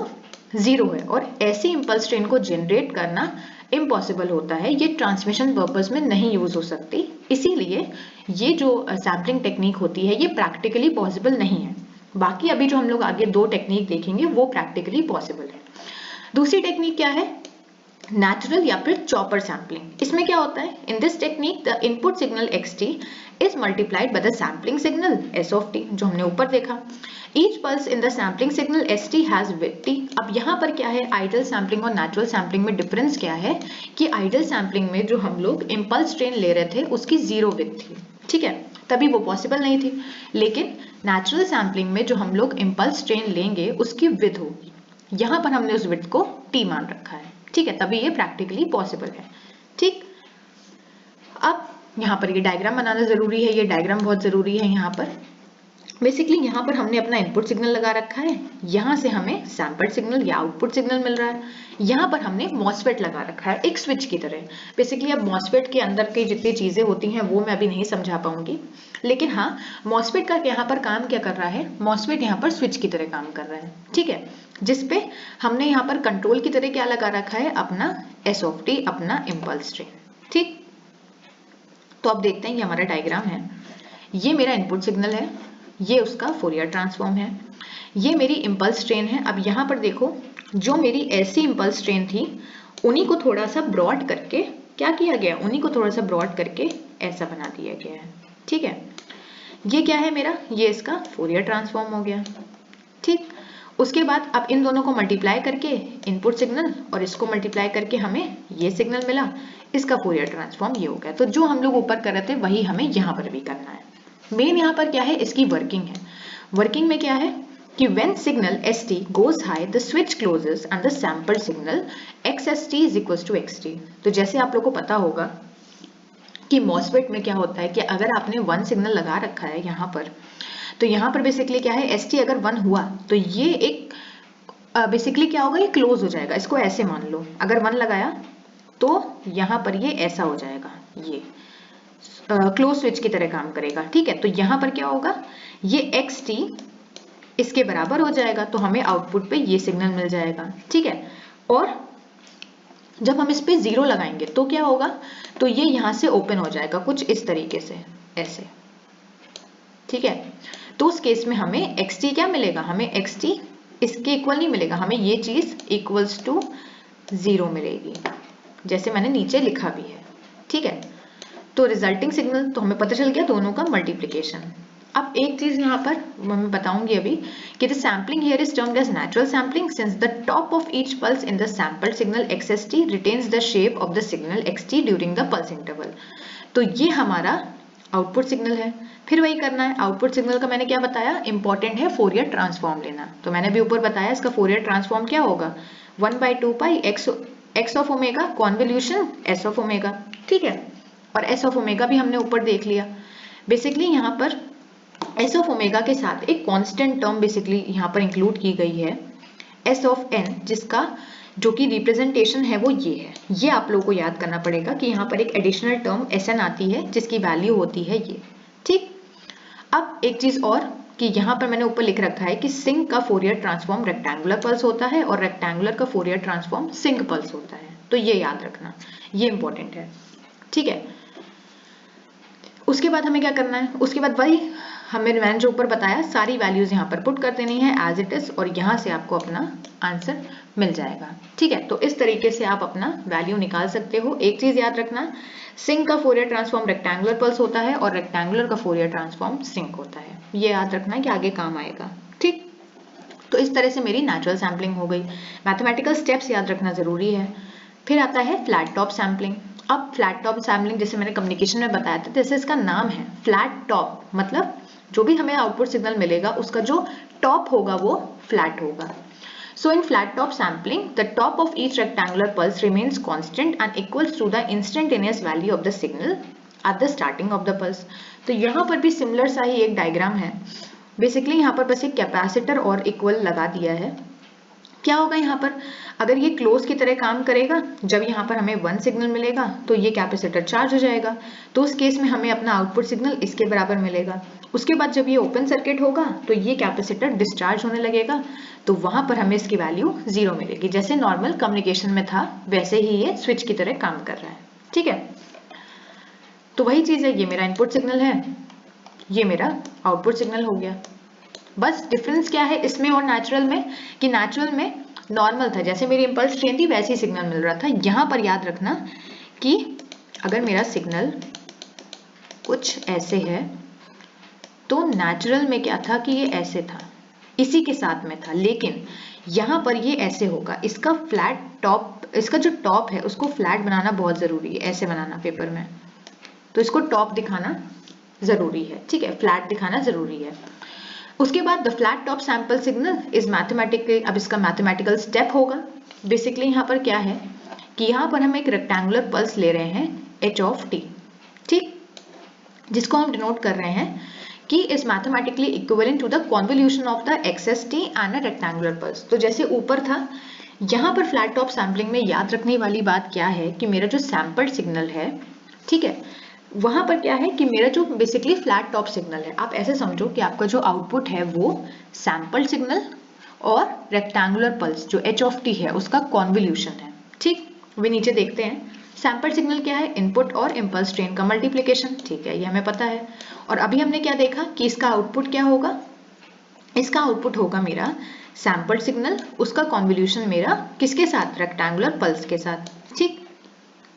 [SPEAKER 1] 0 है, और ऐसी इम्पल्स ट्रेन को जनरेट करना इम्पॉसिबल होता है, ये ट्रांसमिशन पर्पस में नहीं यूज हो सकती। इसीलिए ये जो सैम्पलिंग टेक्निक होती है ये प्रैक्टिकली पॉसिबल नहीं है। बाकी अभी जो हम लोग आगे दो टेक्निक देखेंगे वो प्रैक्टिकली पॉसिबल है। दूसरी टेक्निक क्या है, नेचुरल या फिर चॉपर सैम्पलिंग। इसमें क्या होता है, in this technique the input signal xt is multiplied by the sampling signal s of t, जो हमने ऊपर देखा। Each pulse in the sampling signal st has width t। अब यहाँ पर क्या है, आइडियल सैम्पलिंग और नेचुरल सैम्पलिंग में डिफरेंस क्या है कि आइडियल सैम्पलिंग में जो हम लोग इम्पल्स ट्रेन ले रहे थे उसकी 0 विड्थ थी, ठीक है, तभी वो पॉसिबल नहीं थी। लेकिन नेचुरल सैम्पलिंग में जो हम लोग इम्पल्स ट्रेन लेंगे उसकी विड्थ होगी, यहाँ पर हमने उस विड्थ को t मान रखा है, ठीक है, तभी ये प्रैक्टिकली पॉसिबल है, ठीक। अब यहाँ पर ये डायग्राम बनाना जरूरी है, ये डायग्राम बहुत जरूरी है। यहाँ पर बेसिकली यहाँ पर हमने अपना इनपुट सिग्नल लगा रखा है, यहाँ से हमें सैंपल सिग्नल या आउटपुट सिग्नल मिल रहा है। यहाँ पर हमने मॉसफेट लगा रखा है एक स्विच की तरह। बेसिकली अब मॉसफेट के अंदर की जितनी चीजें होती हैं वो मैं अभी नहीं समझा पाऊंगी, लेकिन हाँ मॉसफेट का यहाँ पर काम क्या कर रहा है, मॉसफेट यहाँ पर स्विच की तरह काम कर रहा है, ठीक है, जिसपे हमने यहाँ पर कंट्रोल की तरह क्या लगा रखा है, अपना एस ऑफ टी, अपना इम्पल्स ट्रेन, ठीक। तो अब देखते हैं ये हमारा डायग्राम है, ये मेरा इनपुट सिग्नल है, ये उसका फोरियर ट्रांसफॉर्म है, ये मेरी इम्पल्स ट्रेन है। अब यहाँ पर देखो जो मेरी ऐसी इम्पल्स ट्रेन थी उन्हीं को थोड़ा सा ब्रॉड करके क्या किया गया, उन्हीं को थोड़ा सा ब्रॉड करके ऐसा बना दिया गया है, ठीक है। ये क्या है मेरा, ये इसका फोरियर ट्रांसफॉर्म हो गया, ठीक। उसके बाद अब इन दोनों को मल्टीप्लाई करके इनपुट सिग्नल और इसको मल्टीप्लाई करके हमें ये सिग्नल मिला, इसका फोरियर ट्रांसफॉर्म ये हो गया। तो जो हम लोग ऊपर कर रहे थे वही हमें यहाँ पर भी करना है। मेन यहाँ पर क्या है, इसकी वर्किंग है। वर्किंग में क्या है, कि when signal st goes high the switch closes and the sampled signal xst is equals to xt। तो जैसे आप लोग को पता होगा कि MOSFET में क्या होता है कि अगर आपने 1 सिग्नल लगा रखा है यहाँ पर, तो यहाँ पर बेसिकली क्या है, st अगर 1 हुआ तो ये एक बेसिकली क्या होगा, ये क्लोज हो जाएगा। इसको ऐसे मान लो, अगर 1 लगाया तो यहाँ पर ये ऐसा हो जाएगा, ये क्लोज स्विच की तरह काम करेगा, ठीक है। तो यहाँ पर क्या होगा, ये xt इसके बराबर हो जाएगा, तो हमें आउटपुट पे ये सिग्नल मिल जाएगा, ठीक है। और जब हम इस पे 0 लगाएंगे तो क्या होगा, तो ये यहाँ से ओपन हो जाएगा कुछ इस तरीके से, ऐसे, ठीक है। तो उस केस में हमें xt क्या मिलेगा, हमें xt इसके इक्वल नहीं मिलेगा, हमें ये चीज इक्वल्स टू 0 मिलेगी, जैसे मैंने नीचे लिखा भी है, ठीक है। तो रिजल्टिंग सिग्नल तो हमें पता चल गया दोनों का मल्टीप्लिकेशन। अब एक चीज यहाँ पर मैं बताऊंगी अभी कि the sampling here is termed as natural sampling since the top of each pulse in the sampled signal xst retains the shape of the signal xt during the pulse interval. तो ये हमारा आउटपुट सिग्नल है। फिर वही करना है, आउटपुट सिग्नल का मैंने क्या बताया, इंपॉर्टेंट है फोरियर ट्रांसफॉर्म लेना। तो मैंने भी ऊपर बताया इसका फोरियर ट्रांसफॉर्म क्या होगा, 1/2 पाई x of omega convolution s of omega, ठीक है। और s ऑफ ओमेगा भी हमने ऊपर देख लिया। बेसिकली यहाँ पर s ऑफ ओमेगा के साथ एक कांस्टेंट टर्म बेसिकली यहाँ पर इंक्लूड की गई है, s ऑफ n, जिसका जो कि रिप्रेजेंटेशन है वो ये है। ये आप लोगों को याद करना पड़ेगा कि यहाँ पर एक एडिशनल टर्म sn आती है जिसकी वैल्यू होती है ये, ठीक। अब एक चीज और कि यहाँ पर मैंने ऊपर लिख रखा है कि सिंक का फोरियर ट्रांसफॉर्म रेक्टेंगुलर पल्स होता है और रेक्टेंगुलर का फोरियर ट्रांसफॉर्म सिंक पल्स होता है। तो ये याद रखना, ये इंपॉर्टेंट है, ठीक है। उसके बाद हमें क्या करना है, उसके बाद वही मैंने जो ऊपर बताया सारी वैल्यूज यहाँ पर पुट कर देनी है एज इट इज, और यहाँ से आपको अपना आंसर मिल जाएगा, ठीक है। तो इस तरीके से आप अपना वैल्यू निकाल सकते हो। एक चीज याद रखना, सिंक का फोरियर ट्रांसफॉर्म रेक्टेंगुलर पल्स होता है और रेक्टेंगुलर का फोरियर ट्रांसफॉर्म सिंक होता है। ये याद रखना है कि आगे काम आएगा, ठीक। तो इस तरह से मेरी नेचुरल सैम्पलिंग हो गई। मैथमेटिकल स्टेप्स याद रखना जरूरी है। फिर आता है फ्लैट टॉप सैम्पलिंग। अब फ्लैट टॉप सैम्पलिंग जैसे मैंने कम्युनिकेशन में बताया था, जैसे इसका नाम है फ्लैट टॉप, मतलब जो भी हमें आउटपुट सिग्नल मिलेगा उसका जो टॉप होगा वो फ्लैट होगा। So in flat top sampling, the top of each rectangular pulse remains constant and equals to the instantaneous value of the signal at the starting of the pulse. तो यहाँ पर भी सिमिलर सा ही एक डायग्राम है। बेसिकली यहाँ पर बस एक कैपेसिटर और इक्वल लगा दिया है। क्या होगा यहाँ पर, अगर ये क्लोज की तरह काम करेगा, जब यहाँ पर हमें 1 सिग्नल मिलेगा तो ये कैपेसिटर चार्ज हो जाएगा, तो उस केस में हमें अपना आउटपुट सिग्नल इसके बराबर मिलेगा। उसके बाद जब ये ओपन सर्किट होगा तो ये कैपेसिटर डिस्चार्ज होने लगेगा, तो वहां पर हमें इसकी वैल्यू 0 मिलेगी। जैसे नॉर्मल कम्युनिकेशन में था वैसे ही ये स्विच की तरह काम कर रहा है, ठीक है। तो वही चीज है, ये मेरा इनपुट सिग्नल है, ये मेरा आउटपुट सिग्नल हो गया। बस डिफरेंस क्या है इसमें और नेचुरल में, कि नेचुरल में नॉर्मल था, जैसे मेरी इंपल्स ट्रेन थी वैसे ही सिग्नल मिल रहा था। यहाँ पर याद रखना कि अगर मेरा सिग्नल कुछ ऐसे है तो नेचुरल में क्या था कि ये ऐसे था, इसी के साथ में था, लेकिन यहाँ पर ये ऐसे होगा। इसका फ्लैट टॉप, इसका जो टॉप है उसको फ्लैट बनाना बहुत जरूरी है, ऐसे बनाना पेपर में, तो इसको टॉप दिखाना जरूरी है, ठीक है, फ्लैट दिखाना जरूरी है। उसके बाद the flat top sample signal is mathematically, अब इसका मैथमेटिकल स्टेप होगा। बेसिकली यहाँ पर क्या है कि यहाँ पर हम एक रेक्टेंगुलर पल्स ले रहे हैं h ऑफ t, ठीक, जिसको हम डिनोट कर रहे हैं कि is mathematically equivalent to the convolution of the xst and a rectangular pulse. तो जैसे ऊपर था, यहाँ पर फ्लैट टॉप सैम्पलिंग में याद रखने वाली बात क्या है कि मेरा जो सैंपल्ड सिग्नल है, ठीक है, वहां पर क्या है कि मेरा जो बेसिकली फ्लैट टॉप सिग्नल है, आप ऐसे समझो कि आपका जो आउटपुट है वो सैंपल्ड सिग्नल और रेक्टेंगुलर पल्स जो h ऑफ t है उसका कॉन्वोल्यूशन है, ठीक। वे नीचे देखते हैं, सैंपल सिग्नल क्या है, इनपुट और इम्पल्स ट्रेन का मल्टीप्लिकेशन, ठीक है, ये हमें पता है। और अभी हमने क्या देखा कि इसका आउटपुट क्या होगा, इसका आउटपुट होगा मेरा सैंपल सिग्नल, उसका कॉन्वोल्यूशन मेरा किसके साथ, रेक्टेंगुलर पल्स के साथ, ठीक।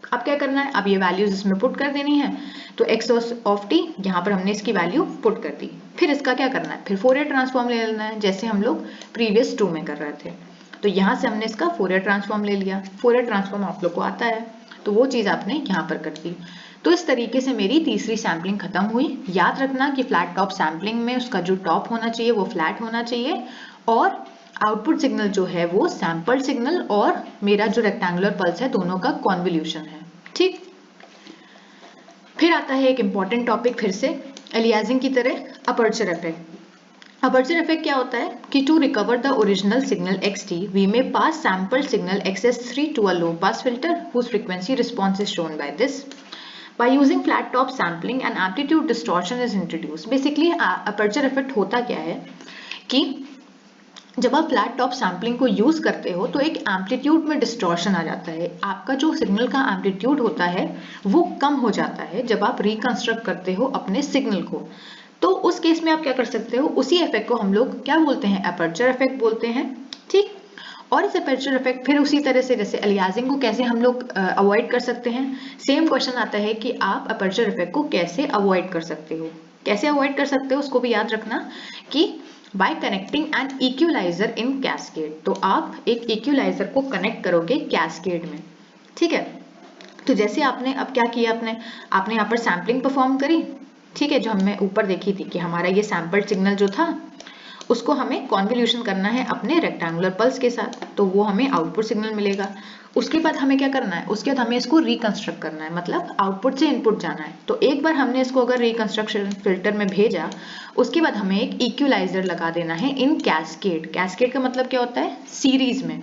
[SPEAKER 1] अब क्या करना है, अब ये वैल्यूज इसमें पुट कर देनी है। तो x ऑफ t यहाँ पर हमने इसकी वैल्यू पुट कर दी। फिर इसका क्या करना है, फिर फोरियर ट्रांसफॉर्म ले लेना है, जैसे हम लोग प्रीवियस 2 में कर रहे थे। तो यहाँ से हमने इसका फोरियर ट्रांसफॉर्म ले लिया। फोरियर ट्रांसफॉर्म आप लोग को आता है, तो वो चीज आपने यहाँ पर कर दी। तो इस तरीके से मेरी तीसरी सैम्पलिंग खत्म हुई। याद रखना कि फ्लैट टॉप सैम्पलिंग में उसका जो टॉप होना चाहिए वो फ्लैट होना चाहिए और आउटपुट सिग्नल जो है वो सैंपल सिग्नल और मेरा जो रेक्टेंगुलर पल्स है दोनों का कॉन्वोल्यूशन है। ठीक, फिर आता है एक इंपॉर्टेंट टॉपिक फिर से अलियासिंग की तरह, अपर्चर इफेक्ट। अपर्चर इफेक्ट क्या होता है कि to recover the original signal xt we may pass sample signal xs3 to a low pass filter whose frequency response is shown by this. By using flat top sampling and amplitude distortion is introduced. Basically aperture effect होता क्या है कि जब आप फ्लैट टॉप सैम्पलिंग को यूज करते हो तो एक एम्पलीट्यूड में डिस्टॉर्शन आ जाता है। आपका जो सिग्नल का एम्पलीट्यूड होता है वो कम हो जाता है जब आप रिकंस्ट्रक्ट करते हो अपने सिग्नल को। तो उस केस में आप क्या कर सकते हो, उसी इफेक्ट को हम लोग क्या बोलते हैं, अपर्चर इफेक्ट बोलते हैं। ठीक, और इस अपर्चर इफेक्ट फिर उसी तरह से जैसे अलियासिंग को कैसे हम लोग अवॉइड कर सकते हैं, सेम क्वेश्चन आता है कि आप अपर्चर इफेक्ट को कैसे अवॉइड कर सकते हो। कैसे अवॉइड कर सकते हो उसको भी याद रखना कि by connecting an equaliser in cascade. तो आप एक इक्वलाइजर को कनेक्ट करोगे कैस्केड में। ठीक है, तो जैसे आपने अब क्या किया, आपने यहाँ पर सैम्पलिंग परफॉर्म करी। ठीक है, जो हमने ऊपर देखी थी कि हमारा ये सैंपल सिग्नल जो था उसको हमें कॉन्वोल्यूशन करना है अपने रेक्टेंगुलर पल्स के साथ, तो वो हमें आउटपुट सिग्नल मिलेगा। उसके बाद हमें क्या करना है, उसके बाद हमें इसको रिकंस्ट्रक्ट करना है, मतलब आउटपुट से इनपुट जाना है। तो एक बार हमने इसको अगर रिकंस्ट्रक्शन फिल्टर में भेजा, उसके बाद हमें एक इक्वलाइजर लगा देना है इन कैस्केड। कैस्केड का मतलब क्या होता है, सीरीज में।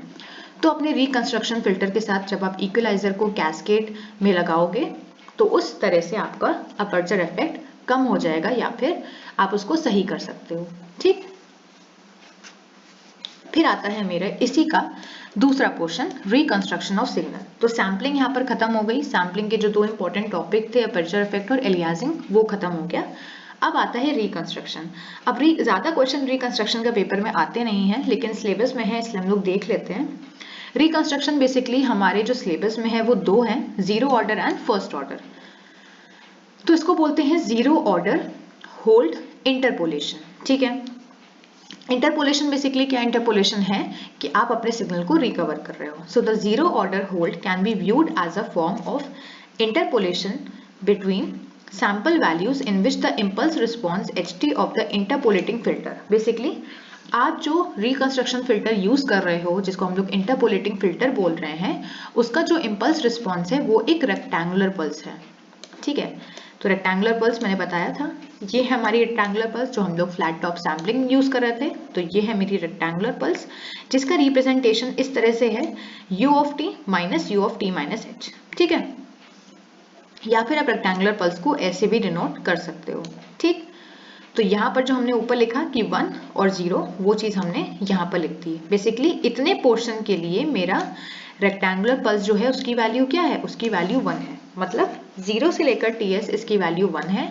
[SPEAKER 1] तो अपने रिकंस्ट्रक्शन फिल्टर के साथ जब आप इक्वलाइजर को कैस्केड में लगाओगे तो उस तरह से आपका अपर्चर इफेक्ट कम हो जाएगा या फिर आप उसको सही कर सकते हो। ठीक, फिर आता है मेरे इसी का दूसरा पोर्शन, रिकंस्ट्रक्शन ऑफ सिग्नल। तो सैम्पलिंग यहाँ पर खत्म हो गई। सैम्पलिंग के जो दो इंपॉर्टेंट टॉपिक थे अपर्चर इफेक्ट और एलियासिंग, वो खत्म हो गया। अब आता है रिकंस्ट्रक्शन। अब ज्यादा क्वेश्चन रिकंस्ट्रक्शन का पेपर में आते नहीं है, लेकिन सिलेबस में है इसलिए हम लोग देख लेते हैं। रिकंस्ट्रक्शन बेसिकली हमारे जो सिलेबस में है वो दो हैं, zero order and first order. तो इसको बोलते हैं जीरो ऑर्डर होल्ड इंटरपोलेशन। ठीक है, इंटरपोलेशन बेसिकली क्या इंटरपोलेशन है कि आप अपने सिग्नल को रिकवर कर रहे हो। So the zero order hold can be viewed as a form of interpolation between sample values in which the impulse response ht of the interpolating filter. Basically आप जो रिकंस्ट्रक्शन फिल्टर यूज कर रहे हो, जिसको हम लोग इंटरपोलेटिंग फिल्टर बोल रहे हैं, उसका जो इम्पल्स रिस्पॉन्स है वो एक रेक्टेंगुलर पल्स है। ठीक है, तो रेक्टेंगुलर पल्स मैंने बताया था, ये है हमारी रेक्टेंगुलर पल्स जो हम लोग फ्लैट टॉप सैम्पलिंग यूज कर रहे थे। तो ये है मेरी रेक्टेंगुलर पल्स जिसका रिप्रेजेंटेशन इस तरह से है u of t minus u of t minus h। ठीक है, या फिर आप रेक्टेंगुलर पल्स को ऐसे भी डिनोट कर सकते हो। ठीक, तो यहाँ पर जो हमने ऊपर लिखा कि 1 और 0, वो चीज हमने यहाँ पर लिख दी। बेसिकली इतने पोर्शन के लिए मेरा रेक्टेंगुलर पल्स जो है उसकी वैल्यू क्या है, उसकी वैल्यू 1 है। मतलब 0 से लेकर ts इसकी वैल्यू 1 है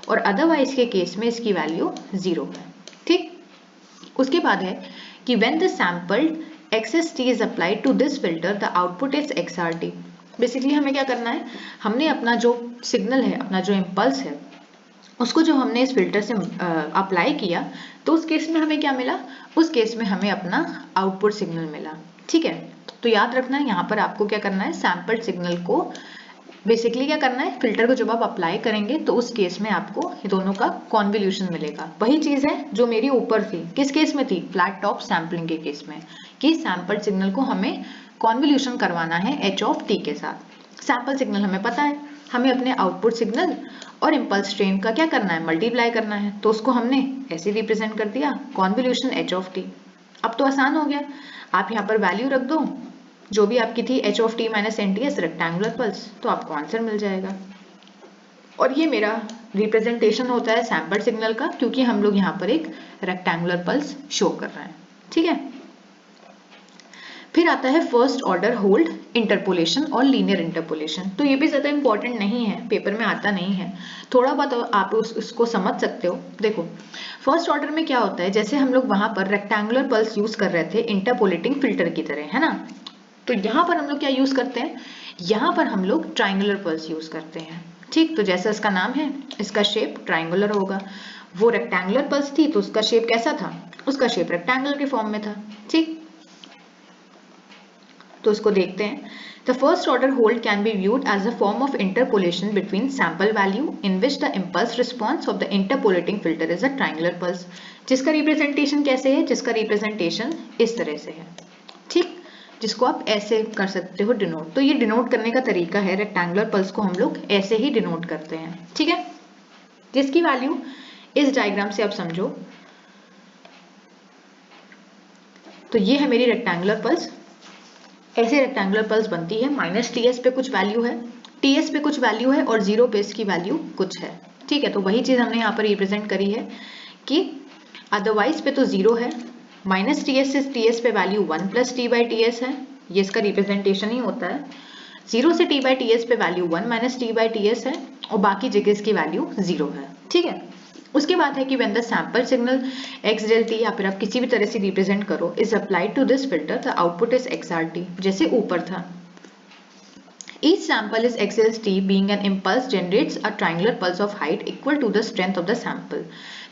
[SPEAKER 1] और अदरवाइज के केस में इसकी वैल्यू 0 है। ठीक, उसके बाद है कि when the sampled xst is applied to this filter the output is xrt। Basically हमें क्या करना है, हमने अपना जो सिग्नल है, अपना जो इम्पल्स है, उसको जो हमने इस फिल्टर से अप्लाई किया, तो उस केस में हमें क्या मिला, उस केस में हमें अपना आउटपुट सिग्नल मिला। ठीक है, तो याद रखना है यहाँ पर आपको क्या करना है, सैंपल्ड सिग्नल को बेसिकली क्या करना है, फिल्टर को जब आप अप्लाई करेंगे तो उस केस में आपको ये दोनों का कॉन्वोल्यूशन मिलेगा। वही चीज है जो मेरी ऊपर थी, किस केस में थी, फ्लैट टॉप सैम्पलिंग के केस में, कि सैंपल्ड सिग्नल को हमें कॉन्वोल्यूशन करवाना है h ऑफ t के साथ। सैंपल सिग्नल हमें पता है, हमें अपने आउटपुट सिग्नल और इम्पल्स ट्रेन का क्या करना है, मल्टीप्लाई करना है। तो उसको हमने ऐसे रिप्रेजेंट कर दिया, कॉन्वोल्यूशन h ऑफ t। अब तो आसान हो गया, आप यहाँ पर वैल्यू रख दो जो भी आपकी थी h of t minus nts rectangular pulse, तो आपको आंसर मिल जाएगा। और ये मेरा रिप्रेजेंटेशन होता है सैंपल सिग्नल का, क्योंकि हम लोग यहाँ पर एक रेक्टेंगुलर पल्स शो कर रहे हैं। ठीक है, फिर आता है फर्स्ट ऑर्डर होल्ड इंटरपोलेशन और लीनियर इंटरपोलेशन। तो ये भी ज्यादा इंपॉर्टेंट नहीं है, पेपर में आता नहीं है, थोड़ा बहुत आप उसको समझ सकते हो। देखो फर्स्ट ऑर्डर में क्या होता है, जैसे हम लोग वहां पर रेक्टेंगुलर पल्स यूज कर रहे थे इंटरपोलेटिंग फिल्टर की तरह, है ना, तो यहाँ पर हम लोग क्या यूज करते हैं, यहाँ पर हम लोग ट्राइंगुलर पल्स यूज करते हैं। ठीक, तो जैसा इसका नाम है, इसका शेप ट्राइंगुलर होगा। वो रेक्टेंगुलर पल्स थी तो उसका शेप कैसा था, उसका शेप रेक्टेंगुलर के फॉर्म में था। ठीक,
[SPEAKER 2] तो उसको देखते हैं। The first order hold can be viewed as a form of interpolation between sample value in which the impulse response of the interpolating filter is a triangular pulse। जिसका रिप्रेजेंटेशन कैसे है, जिसका रिप्रेजेंटेशन इस तरह से है, ठीक, जिसको आप ऐसे कर सकते हो डिनोट। तो ये डिनोट करने का तरीका है, रेक्टेंगुलर पल्स को हम लोग ऐसे ही डिनोट करते हैं, ठीक है। जिसकी वैल्यू इस डायग्राम से आप समझो, तो ये है मेरी रेक्टेंगुलर पल्स। ऐसे रेक्टेंगुलर पल्स बनती है, माइनस टीएस पे कुछ वैल्यू है, टीएस पे कुछ वैल्यू है और जीरो पे इसकी वैल्यू कुछ है, ठीक है। तो वही चीज हमने यहाँ पर रिप्रेजेंट करी है कि अदरवाइज पे तो जीरो है, माइनस टीएस से टीएस पे value 1 plus T by T S है, ये इसका रिप्रेजेंटेशन ही होता है। जीरो से टी बाई टी एस पे value 1 minus T by T S है और बाकी जगह इसकी वैल्यू जीरो है, ठीक है। उसके बाद है कि when the sample signal X del T, या फिर आप किसी भी तरह से रिप्रेजेंट करो, is applied to this filter, the output is X R T, जैसे ऊपर था। Each sample is XLT being an impulse generates a triangular pulse of height equal to the strength of the sample।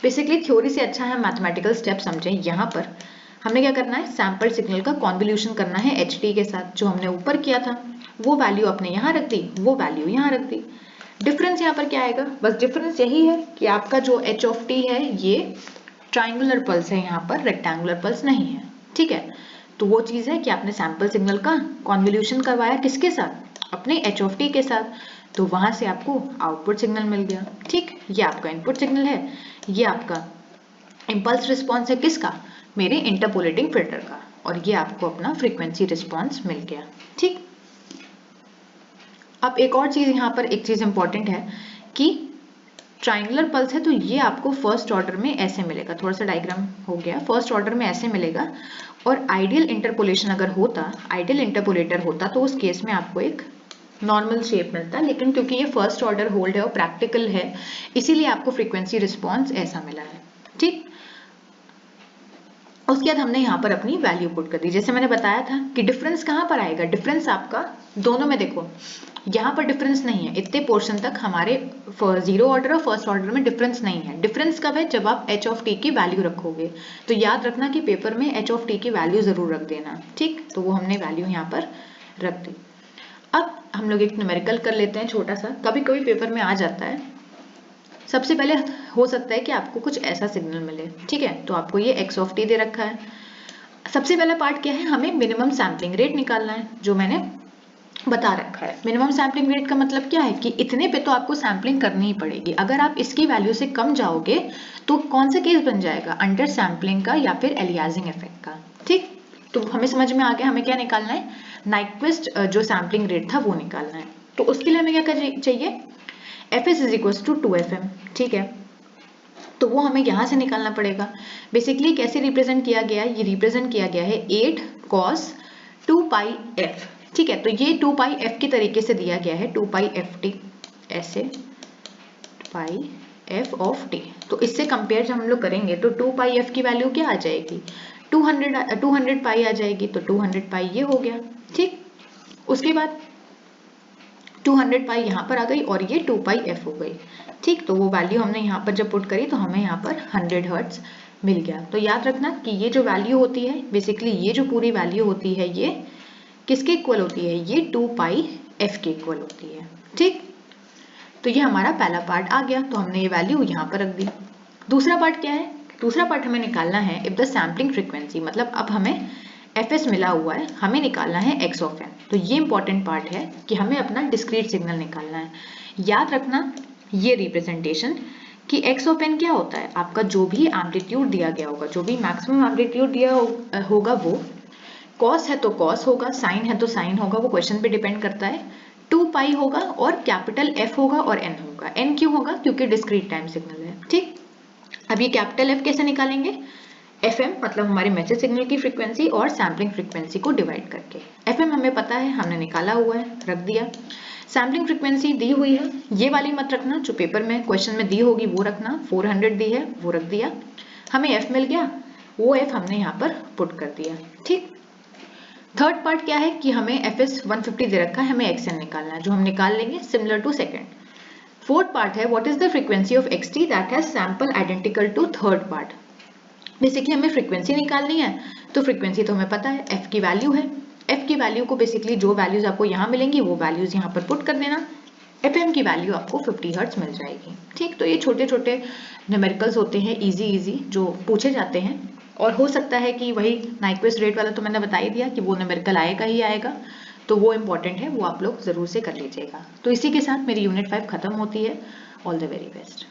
[SPEAKER 2] Basically theory से अच्छा है मैथमेटिकल स्टेप समझें। यहाँ पर हमें क्या करना है, सैंपल सिग्नल का कॉन्वोल्यूशन करना है एच टी के साथ। जो हमने ऊपर किया था वो वैल्यू आपने यहाँ रख दी, वो वैल्यू यहाँ रख दी। डिफरेंस यहाँ पर क्या आएगा, बस डिफरेंस यही है कि आपका जो एच ऑफ टी है ये ट्राइंगुलर पल्स है, यहाँ पर रेक्टेंगुलर पल्स नहीं है, ठीक है। तो वो चीज है कि आपने सैंपल सिग्नल का कॉन्वोल्यूशन करवाया किसके साथ, अपने एच ऑफ टी के साथ, तो वहां से आपको आउटपुट सिग्नल मिल गया, ठीक। ये आपका इनपुट सिग्नल है, ये आपका इंपल्स रिस्पॉन्स है किसका, मेरे इंटरपोलेटिंग फिल्टर का, और ये आपको अपना फ्रीक्वेंसी रिस्पॉन्स मिल गया, ठीक। अब एक और चीज यहाँ पर, एक चीज इंपॉर्टेंट है कि ट्राइंगुलर पल्स है तो ये आपको फर्स्ट ऑर्डर में ऐसे मिलेगा, थोड़ा सा डायग्राम हो गया, फर्स्ट ऑर्डर में ऐसे मिलेगा। और आइडियल इंटरपोलेशन अगर होता, आइडियल इंटरपोलेटर होता, तो उस केस में आपको एक नॉर्मल शेप मिलता, लेकिन क्योंकि ये फर्स्ट ऑर्डर होल्ड है और प्रैक्टिकल है, इसीलिए आपको फ्रीक्वेंसी रिस्पॉन्स ऐसा मिला है, ठीक। उसके बाद हमने यहाँ पर अपनी वैल्यू पुट कर दी। जैसे मैंने बताया था कि डिफरेंस कहाँ पर आएगा, डिफरेंस आपका दोनों में, देखो यहाँ पर डिफरेंस नहीं है, इतने पोर्शन तक हमारे जीरो ऑर्डर और फर्स्ट ऑर्डर में डिफरेंस नहीं है। डिफरेंस कब है, जब आप एच ऑफ टी की वैल्यू रखोगे। तो याद रखना कि पेपर में एच ऑफ टी की वैल्यू जरूर रख देना, ठीक। तो वो हमने वैल्यू यहाँ पर रख दी। अब हम लोग एक न्यूमेरिकल कर लेते हैं छोटा सा, कभी कभी पेपर में आ जाता है। सबसे पहले हो सकता है कि आपको कुछ ऐसा सिग्नल मिले, ठीक है। तो आपको ये एक्स ऑफ टी दे रखा है। सबसे पहला पार्ट क्या है, हमें मिनिमम सैम्पलिंग रेट निकालना है, जो मैंने बता रखा है। मिनिमम सैम्पलिंग रेट का मतलब क्या है कि इतने पे तो आपको सैम्पलिंग करनी ही पड़ेगी। अगर आप इसकी वैल्यू से कम जाओगे तो कौन सा केस बन जाएगा, अंडर सैम्पलिंग का या फिर एलियासिंग इफेक्ट का, ठीक। तो हमें समझ में आ गया हमें क्या निकालना है, नाइक्विस्ट जो सैम्पलिंग रेट था वो निकालना है। तो उसके लिए हमें क्या चाहिए, Fs is equal to 2Fm, ठीक है। तो वो हमें यहाँ से निकालना पड़ेगा। बेसिकली कैसे रिप्रेजेंट किया गया है, ये रिप्रेजेंट किया गया है 8 cos 2 पाई f, ठीक है। तो ये 2 पाई f के तरीके से दिया गया है, 2 पाई ft, ऐसे पाई f ऑफ t। तो इससे कंपेयर जब हम लोग करेंगे तो 2 पाई f की वैल्यू क्या आ जाएगी, 200 पाई आ जाएगी। तो 200 पाई ये हो गया, ठीक। उसके बाद 200 पाई यहाँ पर आ गई और ये 2 पाई f हो गई, ठीक। तो वो वैल्यू हमने यहाँ पर जब पुट करी तो हमें यहाँ पर 100 हर्ट्ज मिल गया। तो याद रखना कि ये जो वैल्यू होती है, बेसिकली ये जो पूरी वैल्यू होती है ये किसके इक्वल होती है, ये 2 पाई f के इक्वल होती है, ठीक। तो ये हमारा पहला पार्ट आ गया, तो हमने ये वैल्यू यहाँ पर रख दी। दूसरा पार्ट क्या है, दूसरा पार्ट हमें निकालना है इफ द सैम्पलिंग फ्रीक्वेंसी, मतलब अब हमें Fs मिला हुआ है, हमें निकालना है x ऑफ n। तो ये इंपॉर्टेंट पार्ट है कि हमें अपना डिस्क्रीट सिग्नल निकालना है। याद रखना ये रिप्रेजेंटेशन कि x ऑफ n क्या होता है, आपका जो भी एम्पलीट्यूड दिया गया होगा, जो भी मैक्सिमम एम्पलीट्यूड दिया होगा वो कॉस है तो कॉस होगा, साइन है तो साइन होगा, वो क्वेश्चन पे डिपेंड करता है। 2 पाई होगा और कैपिटल F होगा और n होगा। n क्यों होगा, क्योंकि डिस्क्रीट टाइम सिग्नल है, ठीक। अब ये कैपिटल F कैसे निकालेंगे, FM मतलब हमारे मैसेज सिग्नल की फ्रीक्वेंसी और सैम्पलिंग फ्रीक्वेंसी को डिवाइड करके। FM हमें पता है, हमने निकाला हुआ है, रख दिया। सैम्पलिंग फ्रीक्वेंसी दी हुई है, ये वाली मत रखना, जो पेपर में क्वेश्चन में दी होगी वो रखना। 400 दी है वो रख दिया, हमें F मिल गया, वो F हमने यहाँ पर पुट कर दिया, ठीक। थर्ड पार्ट क्या है कि हमें Fs 150 दे रखा है, हमें Xn निकालना है, जो हम निकाल लेंगे similar to second. Fourth part है what is the frequency of xt that has sample identical to third part. Basically हमें फ्रीक्वेंसी निकालनी है, तो फ्रीक्वेंसी तो हमें पता है f की वैल्यू है, एफ की वैल्यू को बेसिकली जो वैल्यूज आपको यहाँ मिलेंगी वो वैल्यूज यहाँ पर पुट कर देना, एफ की वैल्यू आपको 50 हर्ट्ज मिल जाएगी। ठीक, तो ये छोटे छोटे न्यूमेरिकल्स होते हैं इजी जो पूछे जाते हैं, और हो सकता है कि वही नाइक्वेस्ट रेट वाला तो मैंने बता ही दिया कि वो न्यूमेरिकल आएगा ही आएगा, तो वो इंपॉर्टेंट है, वो आप लोग जरूर से कर लीजिएगा। तो इसी के साथ मेरी यूनिट 5 खत्म होती है। All the very best.